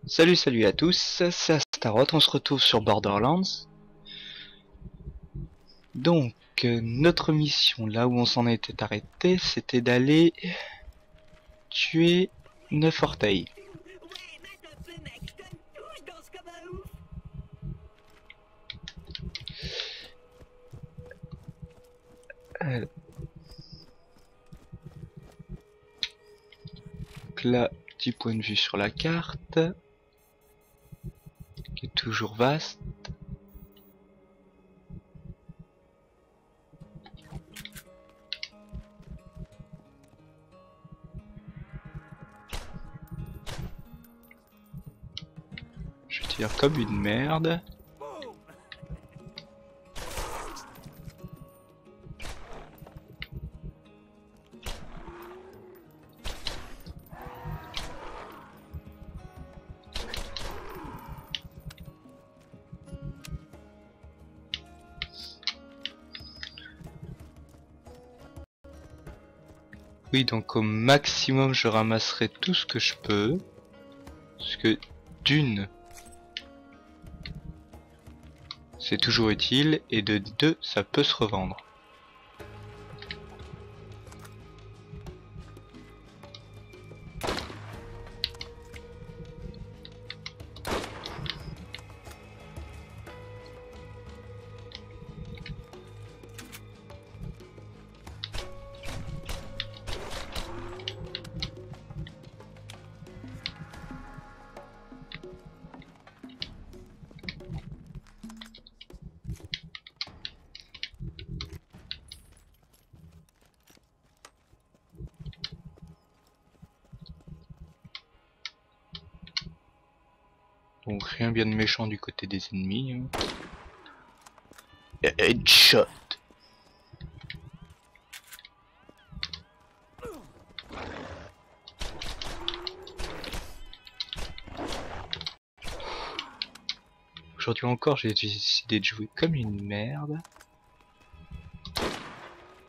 Salut à tous, c'est Astaroth, on se retrouve sur Borderlands. Donc, notre mission, là où on s'en était arrêté, c'était d'aller tuer 9 orteils. Donc là, petit point de vue sur la carte, qui est toujours vaste. Je tire comme une merde. Oui, donc au maximum je ramasserai tout ce que je peux. Parce que d'une, c'est toujours utile, et de deux, ça peut se revendre. Donc rien bien de méchant du côté des ennemis. Headshot. Aujourd'hui encore, j'ai décidé de jouer comme une merde.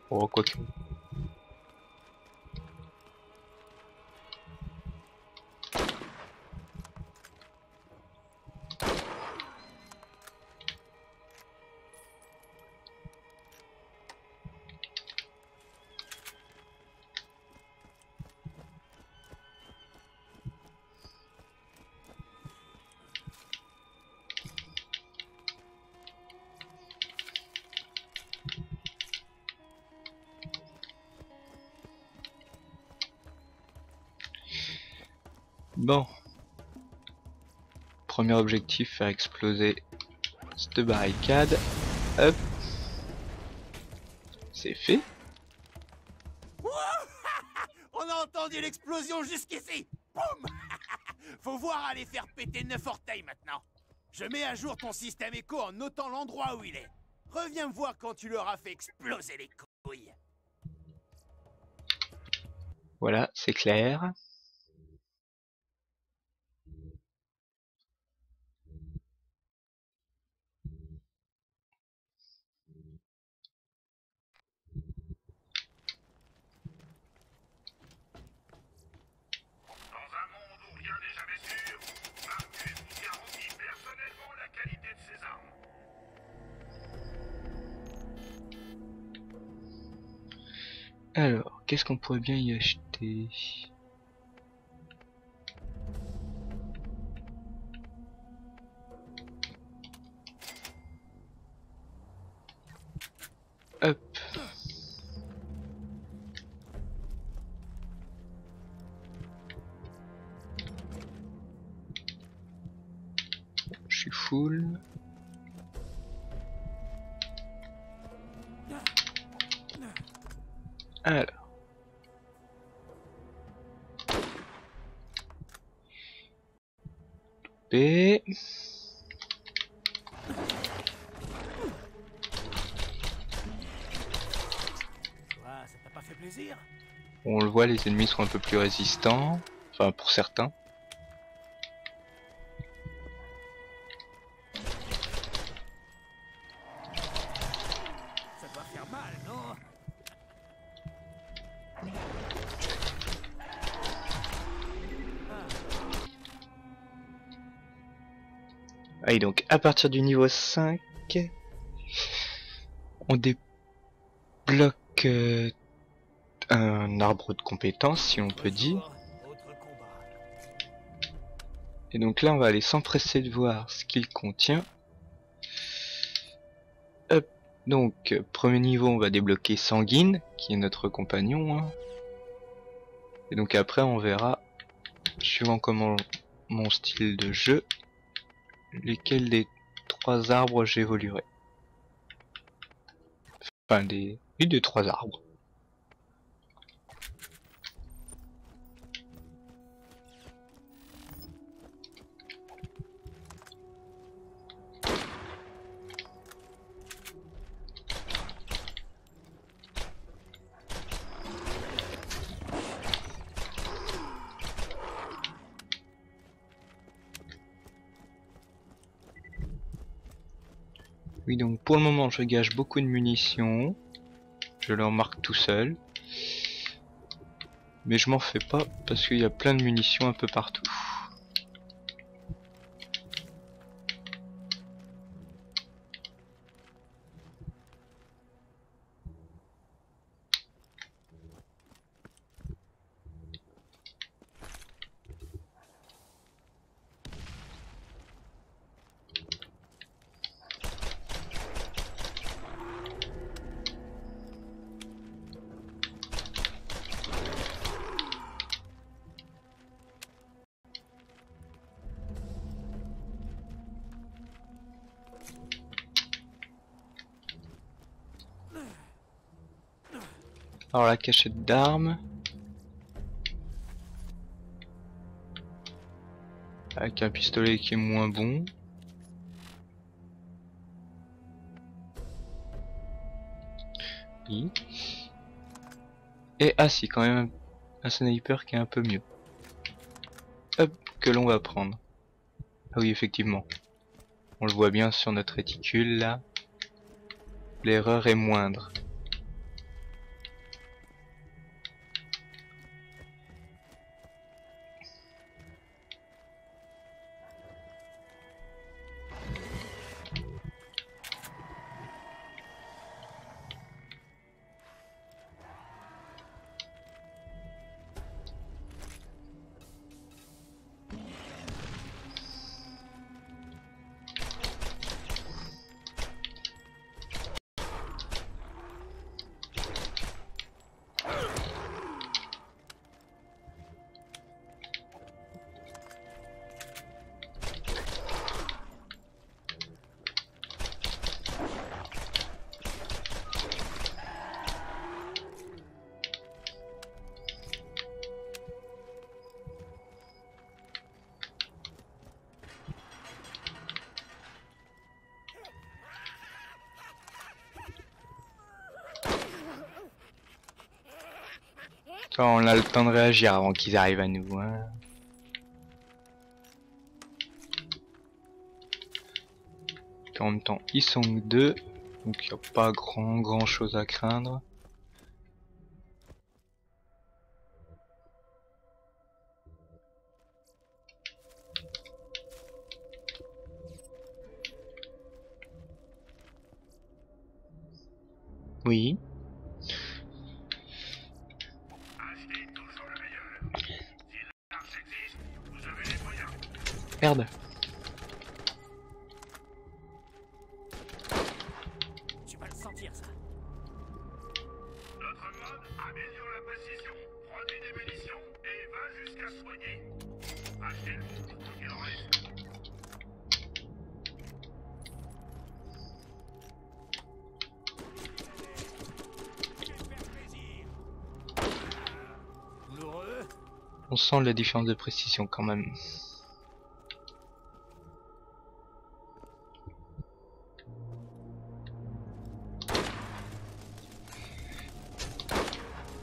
Oh, quoique. Bon. Premier objectif, faire exploser cette barricade. Hop. C'est fait. On a entendu l'explosion jusqu'ici. Boum. Faut voir aller faire péter 9 orteils maintenant. Je mets à jour ton système écho en notant l'endroit où il est. Reviens me voir quand tu leur as fait exploser les couilles. Voilà, c'est clair. Alors, qu'est-ce qu'on pourrait bien y acheter? Hop. Je suis full. Alors. B. Ça t'a pas fait plaisir? On le voit, les ennemis sont un peu plus résistants. Enfin, pour certains. Ça doit faire mal, non? Allez, donc à partir du niveau 5, on débloque un arbre de compétences, si on peut dire. Et donc là, on va aller s'empresser de voir ce qu'il contient. Hop. Donc, premier niveau, on va débloquer Sanguine, qui est notre compagnon. Hein. Et donc après, on verra, suivant comment mon style de jeu, lesquels des 3 arbres j'évoluerai. Enfin, des 3 arbres. Oui, donc pour le moment je gâche beaucoup de munitions, je le remarque tout seul, mais je m'en fais pas parce qu'il y a plein de munitions un peu partout. Alors la cachette d'armes. Avec un pistolet qui est moins bon. Oui. Et ah si, quand même un sniper qui est un peu mieux. Hop, que l'on va prendre. Ah oui, effectivement. On le voit bien sur notre réticule là. L'erreur est moindre. On a le temps de réagir avant qu'ils arrivent à nous. Hein. En même temps, ils sont que 2, donc il n'y a pas grand chose à craindre. Oui. Merde. Tu vas le sentir, ça. Notre mode améliore la précision, produit des munitions et va jusqu'à soigner. Achetez le tout ce qu'il en reste. Douloureux. On sent la différence de précision quand même.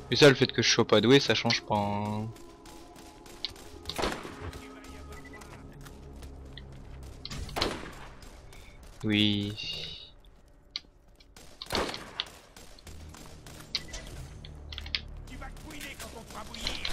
Et ça, le fait que je sois pas doué, ça change pas. Hein. Oui. Tu vas couiner quand on fera bouillir.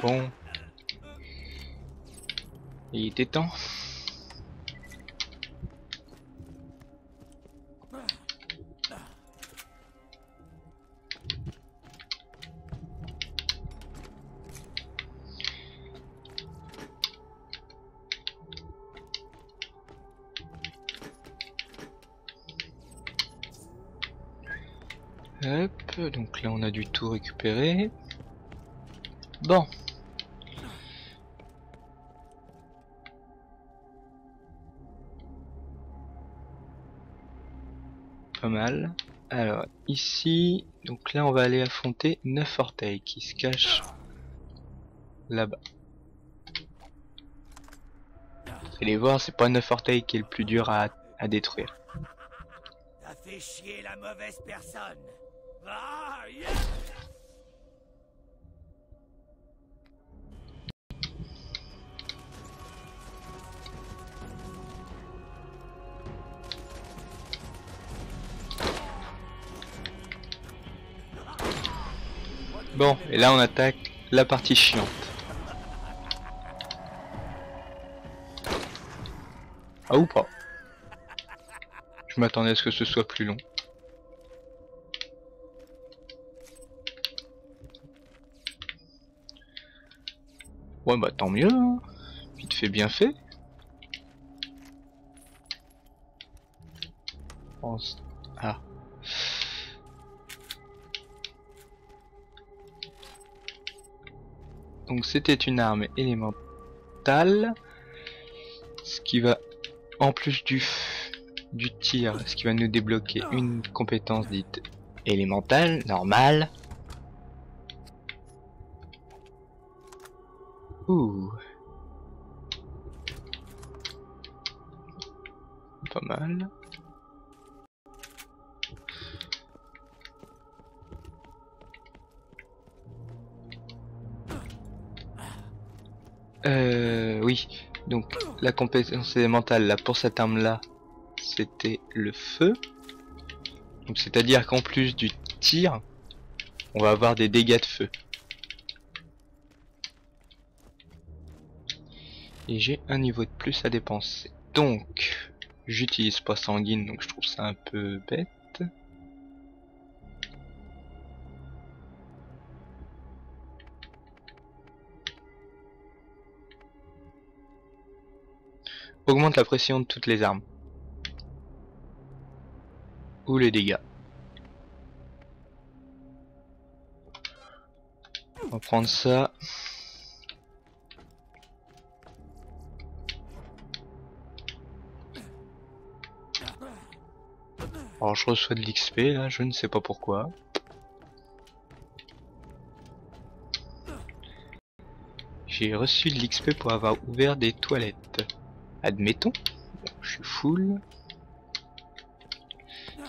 Bon. Il était temps. Hop, donc là on a du tout récupéré. Bon. Pas mal. Alors ici, donc là on va aller affronter 9 orteils qui se cachent là-bas. Vous allez voir, c'est pas 9 orteils qui est le plus dur à détruire. T'as fait chier la mauvaise personne. Ah, yeah. Bon, et là on attaque la partie chiante. Ah ou pas. Je m'attendais à ce que ce soit plus long. Ouais bah tant mieux, hein. Vite fait bien fait. Ah. Donc c'était une arme élémentale. Ce qui va, en plus du tir, ce qui va nous débloquer une compétence dite élémentale, normale. Ouh. Pas mal. Oui. Donc la compétence élémentale là pour cette arme là, c'était le feu. Donc c'est-à-dire qu'en plus du tir, on va avoir des dégâts de feu. Et j'ai un niveau de plus à dépenser. Donc j'utilise pas sanguine, donc je trouve ça un peu bête. Augmente la pression de toutes les armes. Ou les dégâts. On va prendre ça. Alors je reçois de l'XP là, je ne sais pas pourquoi. J'ai reçu de l'XP pour avoir ouvert des toilettes. Admettons. Bon, je suis full.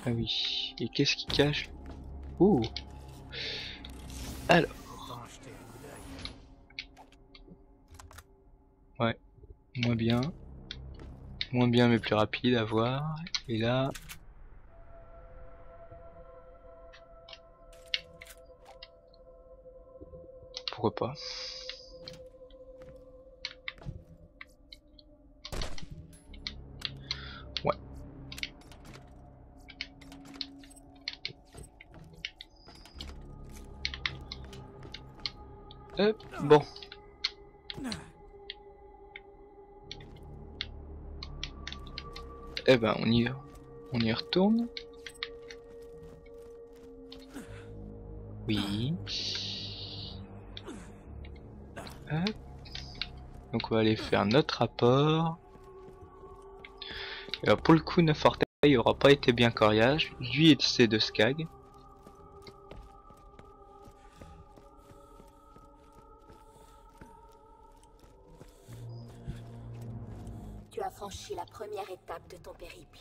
Ah oui. Et qu'est-ce qui cache? Oh. Alors. Ouais. Moins bien. Moins bien mais plus rapide à voir. Et là. Pourquoi pas? Ouais. Hop, bon. Eh ben on y retourne. Oui. Hop. Donc on va aller faire notre rapport. Et alors pour le coup, Nefortail aura pas été bien coriace. Lui et ses deux Skag. Tu as franchi la première étape de ton périple.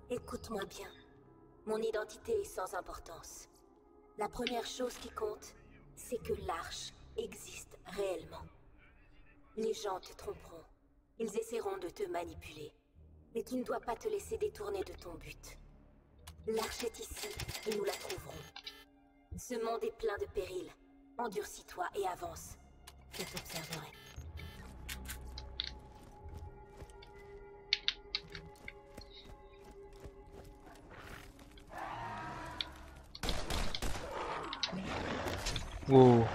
Écoute-moi bien. Mon identité est sans importance. La première chose qui compte, c'est que l'Arche existe réellement. Les gens te tromperont. Ils essaieront de te manipuler. Mais tu ne dois pas te laisser détourner de ton but. L'Arche est ici, et nous la trouverons. Ce monde est plein de périls. Endurcis-toi et avance. Je t'observerai. Wow.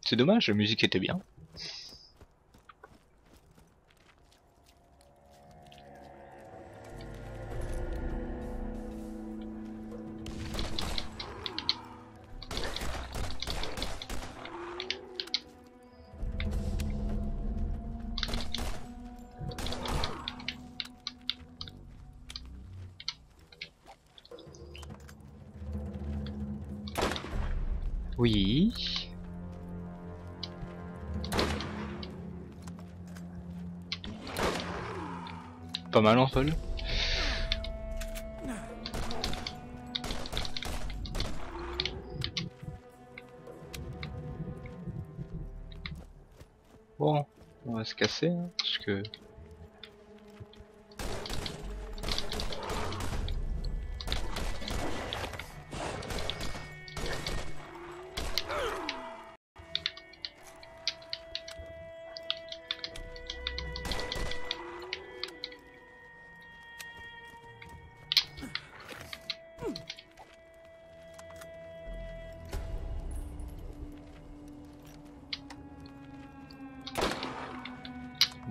C'est dommage, la musique était bien. Oui. Pas mal en vol. Bon, on va se casser hein, parce que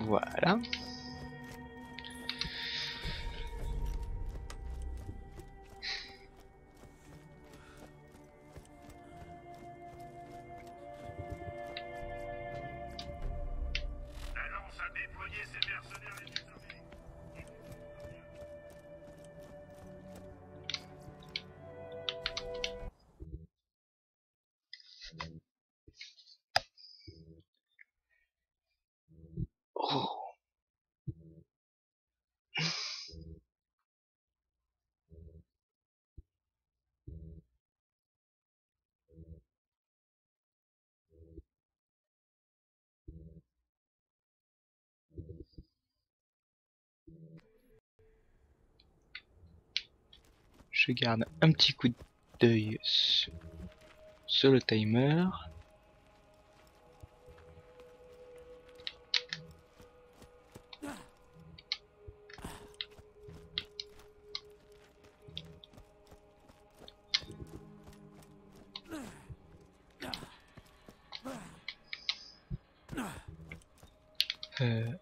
voilà. La lance a déployé ses mercenaires les plus armés. Oh. Je garde un petit coup d'œil sur le timer.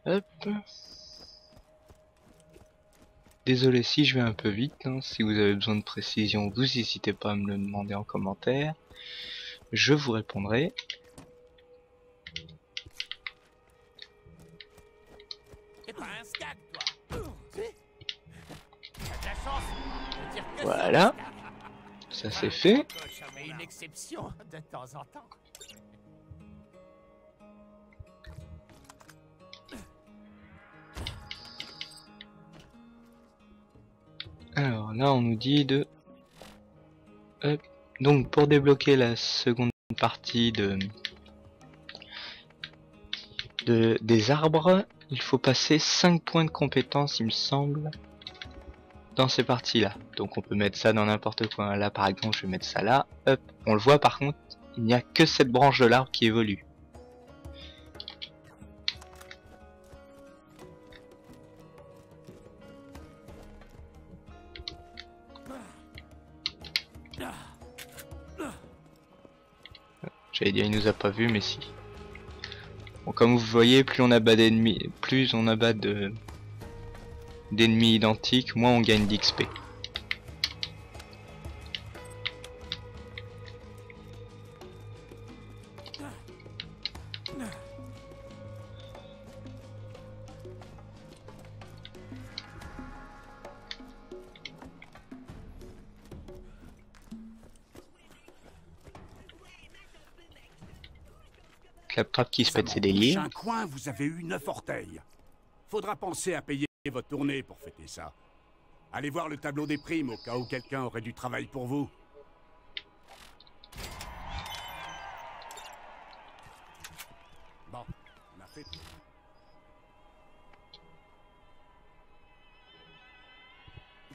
Hop. Désolé si je vais un peu vite, hein. Si vous avez besoin de précision, vous n'hésitez pas à me le demander en commentaire. Je vous répondrai. T'es pas un skag, toi. Si. T'as de la chance. Je tire que Voilà. Ça c'est fait. mais une exception de temps en temps. Alors là on nous dit de... Hop. Donc pour débloquer la seconde partie des arbres, il faut passer 5 points de compétence il me semble dans ces parties là. Donc on peut mettre ça dans n'importe quoi. Là par exemple je vais mettre ça là. Hop. On le voit par contre, il n'y a que cette branche de l'arbre qui évolue. J'allais dire il nous a pas vu mais si. Bon, comme vous voyez, plus on abat d'ennemis, plus on abat d'ennemis identiques, moins on gagne d'XP. Claptrap qui se pète ses délires. Un coin, vous avez eu 9 orteils. Faudra penser à payer votre tournée pour fêter ça. Allez voir le tableau des primes au cas où quelqu'un aurait du travail pour vous. Bon, on a fait...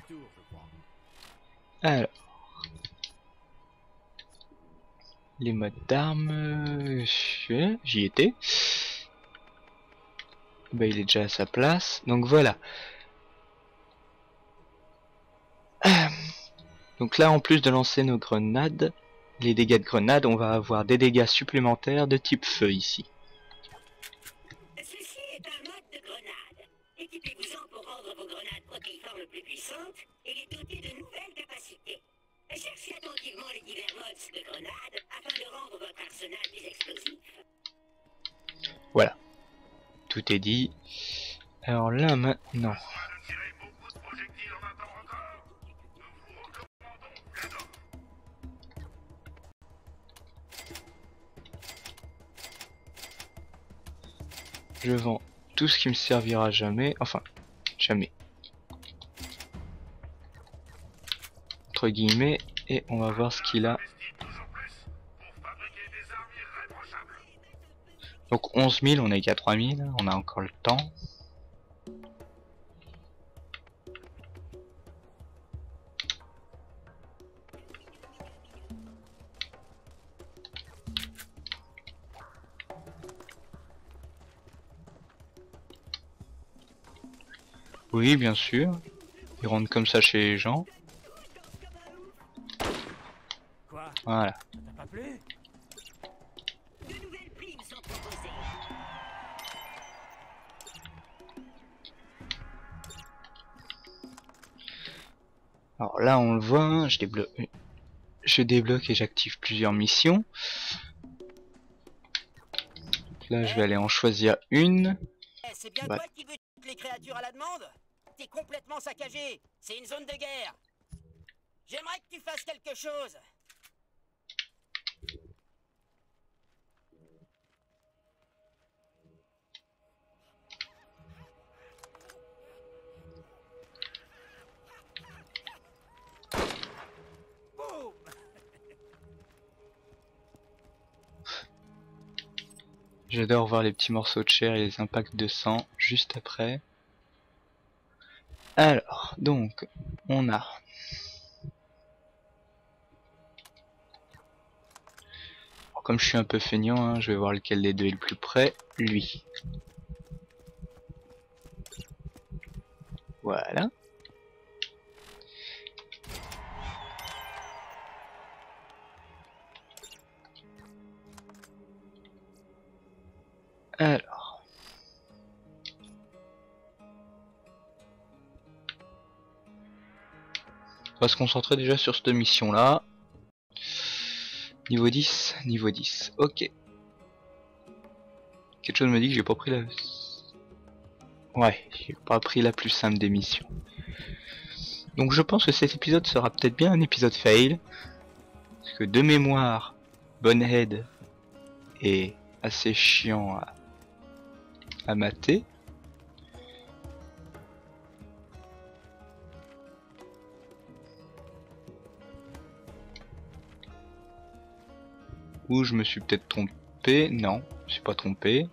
Tour, je crois. Alors. Les modes d'armes... J'y étais. Bah, il est déjà à sa place. Donc voilà. Donc là, en plus de lancer nos grenades, les dégâts de grenade, on va avoir des dégâts supplémentaires de type feu ici. Ceci est un mode de grenade. Équipez-vous-en pour rendre vos grenades protéiformes le plus puissantes et les doter de nouvelles capacités. Cherchez attentivement les divers modes de grenade afin de rendre votre arsenal plus explosif. Voilà. Tout est dit. Alors là, maintenant... De tirer beaucoup de projectiles en un temps record. Nous vous recommandons Gadon. Je vends tout ce qui me servira jamais. Enfin, jamais. Entre guillemets. Et on va voir ce qu'il a. Investis toujours plus pour fabriquer des armes irréprochables. Donc 11 000, on est qu'à 3 000. On a encore le temps. Oui, bien sûr. Ils rentrent comme ça chez les gens. Quoi? Voilà. T'as pas plu? De nouvelles primes sont proposées. Alors là, on le voit, hein, je débloque et j'active plusieurs missions. Donc là, je vais aller en choisir une. C'est bien Bah. toi qui veux toutes les créatures à la demande? T'es complètement saccagé. C'est une zone de guerre. J'aimerais que tu fasses quelque chose. Boum! J'adore voir les petits morceaux de chair et les impacts de sang juste après. Alors, donc, on a... Alors, comme je suis un peu feignant, hein, je vais voir lequel des deux est le plus près. Lui. Voilà. Alors. On va se concentrer déjà sur cette mission là. Niveau 10, niveau 10. Ok. Quelque chose me dit que j'ai pas pris la... Ouais, j'ai pas pris la plus simple des missions. Donc je pense que cet épisode sera peut-être bien un épisode fail. Parce que de mémoire, Bonehead est assez chiant à mater. Ou je me suis peut-être trompé. Non, je me suis pas trompé.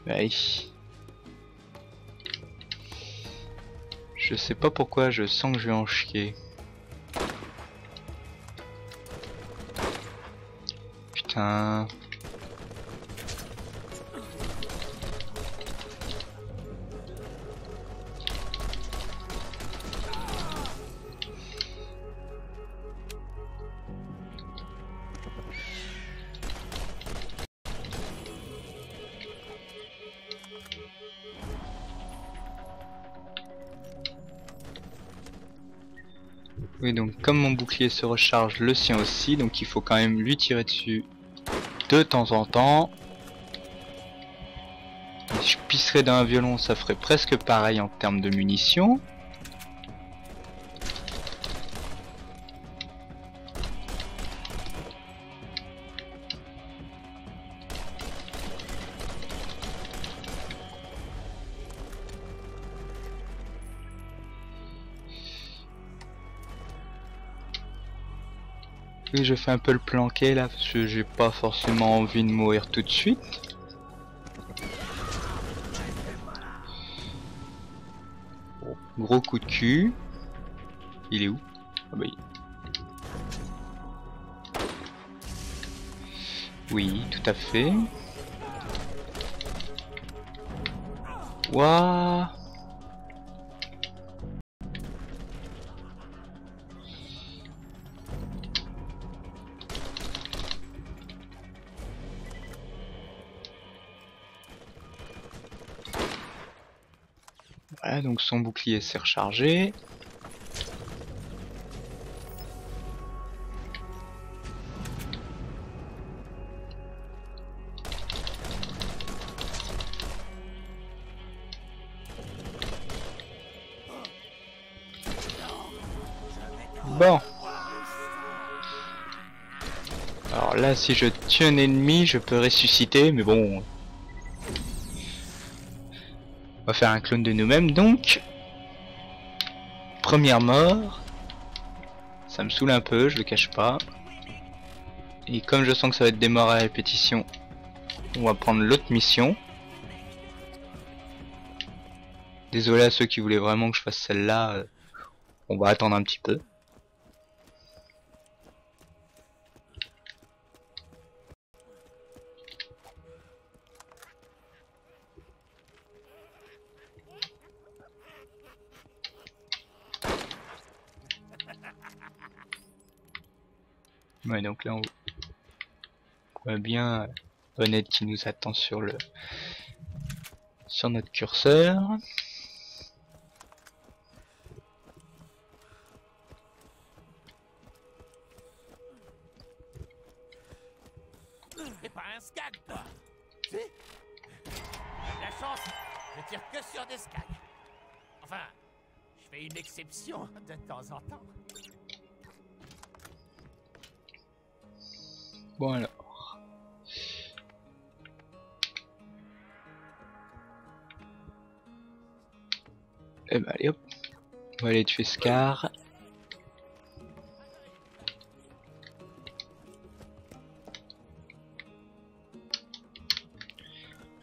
Aïe. Je sais pas pourquoi, je sens que je vais en chier. Putain. Oui, donc comme mon bouclier se recharge, le sien aussi, donc il faut quand même lui tirer dessus de temps en temps. Si je pisserais d'un violon, ça ferait presque pareil en termes de munitions. Oui, je fais un peu le planqué là parce que j'ai pas forcément envie de mourir tout de suite. Bon, gros coup de cul. Il est où? Ah bah, oui, tout à fait. Waouh! Voilà, donc son bouclier s'est rechargé. Bon. Alors là, si je tue un ennemi, je peux ressusciter, mais bon. On va faire un clone de nous-mêmes, donc. Première mort. Ça me saoule un peu, je le cache pas. Et comme je sens que ça va être des morts à répétition, on va prendre l'autre mission. Désolé à ceux qui voulaient vraiment que je fasse celle-là. On va attendre un petit peu. Ouais, donc là on voit bien Honnête qui nous attend sur notre curseur. T'es pas un skag, toi. Si? La chance, je tire que sur des skags. Enfin, je fais une exception de temps en temps. Bon alors. Eh ben allez hop. On va aller tuer Scar.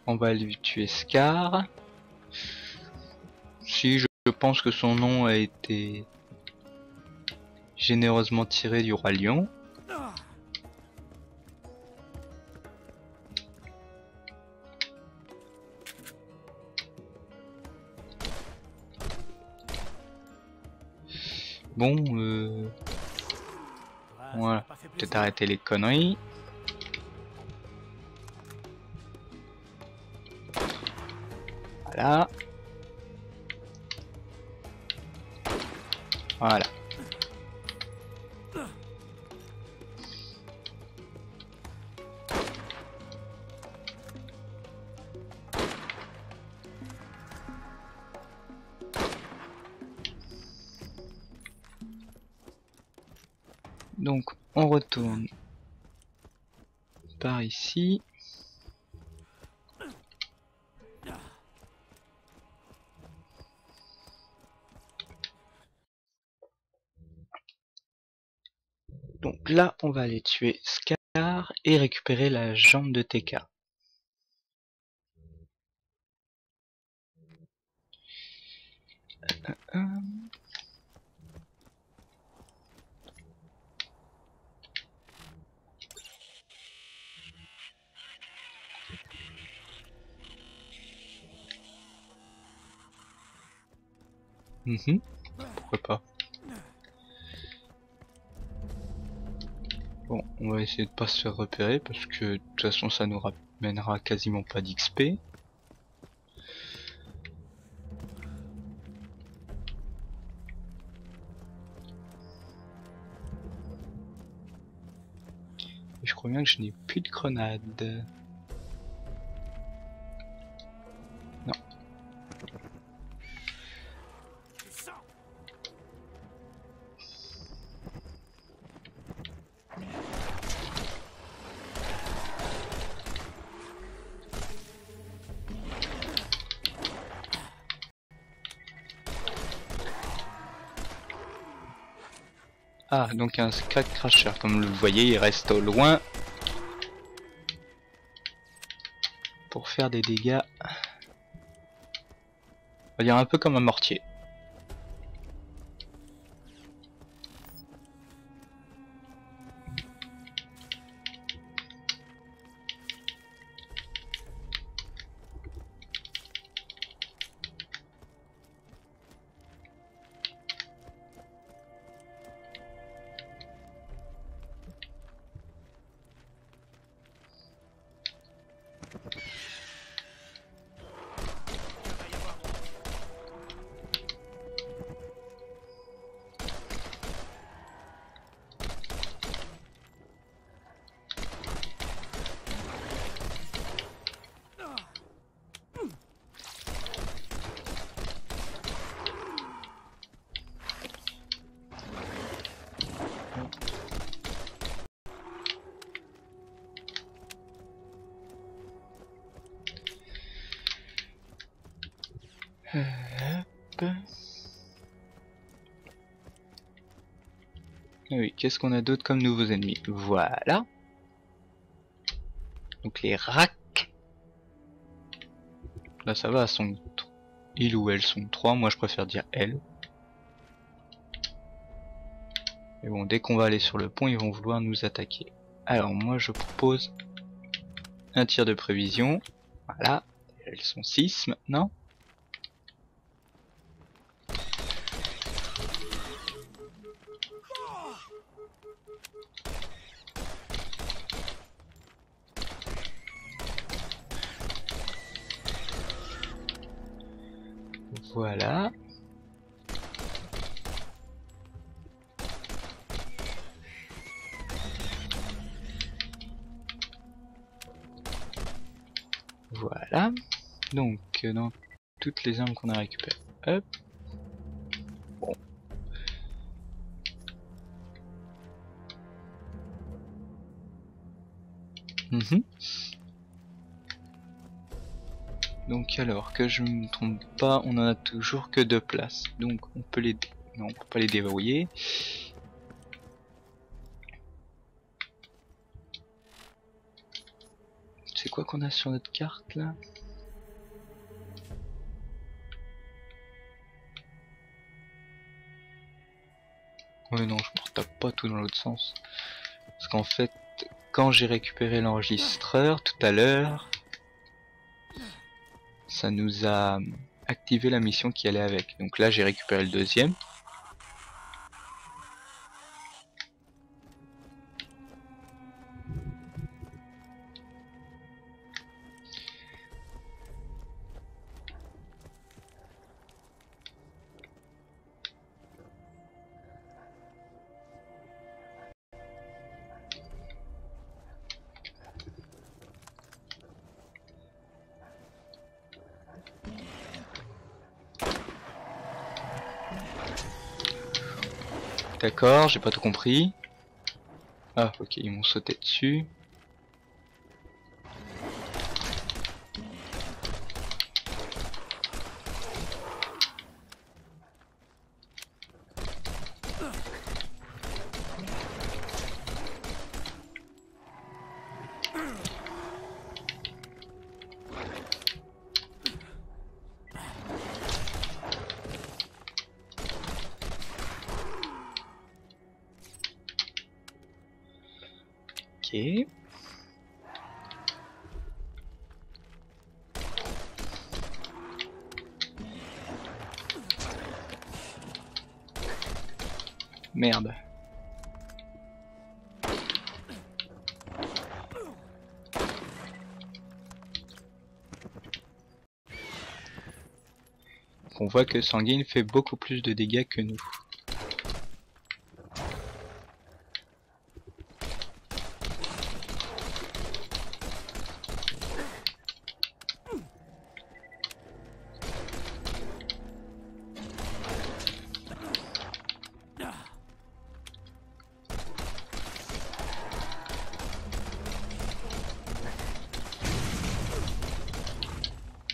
On va lui tuer Scar. Si je pense que son nom a été généreusement tiré du Roi Lion. Bon, voilà, peut-être arrêter les conneries. Voilà. Voilà. Donc on retourne par ici. Donc là on va aller tuer Scar et récupérer la jambe de TK. Pourquoi pas. Bon, on va essayer de pas se faire repérer parce que de toute façon ça nous ramènera quasiment pas d'XP. Et je crois bien que je n'ai plus de grenades. Non. Ah, donc un Scrat Crasher, comme vous le voyez, il reste au loin pour faire des dégâts. On va dire un peu comme un mortier. Hop. Ah oui, qu'est-ce qu'on a d'autre comme nouveaux ennemis? Voilà. Donc les racks. Là ça va, sont il ou elles sont 3, moi je préfère dire elles. Mais bon, dès qu'on va aller sur le pont, ils vont vouloir nous attaquer. Alors moi je propose un tir de prévision. Voilà, elles sont 6 maintenant. Voilà. Voilà. Donc dans toutes les armes qu'on a récupérées. Hop. Bon. Donc alors que je me trompe pas, on en a toujours que 2 places. Donc on peut les... Non, on peut pas les déverrouiller. C'est quoi qu'on a sur notre carte là? Ouais non, je me retape pas tout dans l'autre sens. Parce qu'en fait, quand j'ai récupéré l'enregistreur tout à l'heure, ça nous a activé la mission qui allait avec. Donc là j'ai récupéré le deuxième. D'accord, j'ai pas tout compris. Ah ok, ils m'ont sauté dessus. Ok. Merde. On voit que Sanguine fait beaucoup plus de dégâts que nous.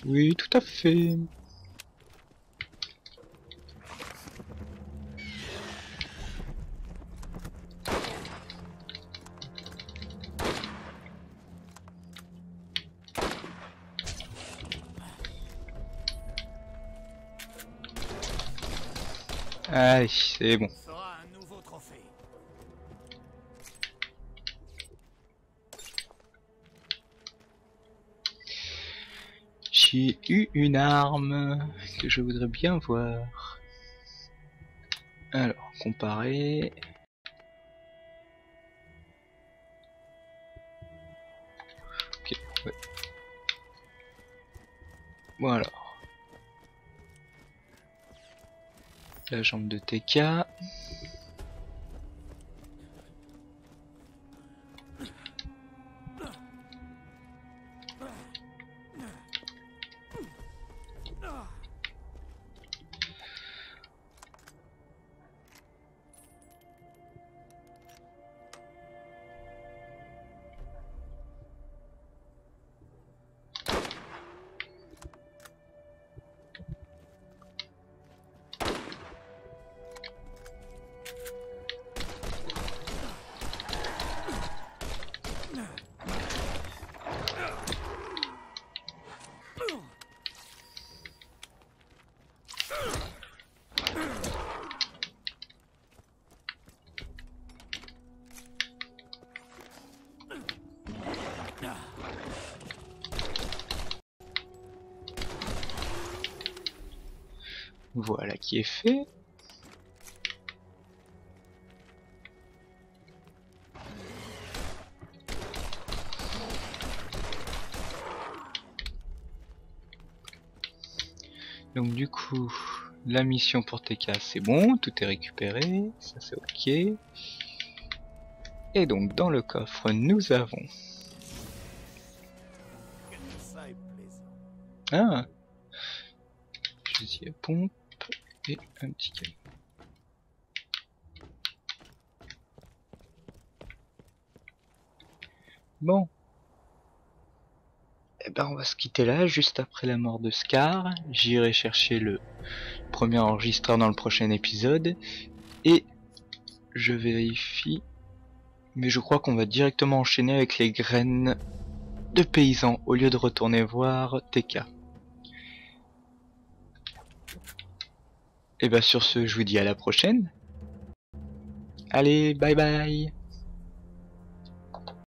Oui, tout à fait. Allez, c'est bon. Ce sera un nouveau trophée. J'ai eu une arme que je voudrais bien voir. Alors, comparer. Ok, ouais. Voilà. La jambe de TK. Voilà qui est fait. Donc du coup, la mission pour TK c'est bon, tout est récupéré, ça c'est ok. Et donc dans le coffre nous avons... Ça est plaisant. Ah, fusil à pompe et un petit canon. Bon. Eh ben on va se quitter là, juste après la mort de Scar. J'irai chercher le premier enregistreur dans le prochain épisode. Et je vérifie. Mais je crois qu'on va directement enchaîner avec les graines de paysans au lieu de retourner voir TK. Et bah sur ce, je vous dis à la prochaine. Allez, bye bye.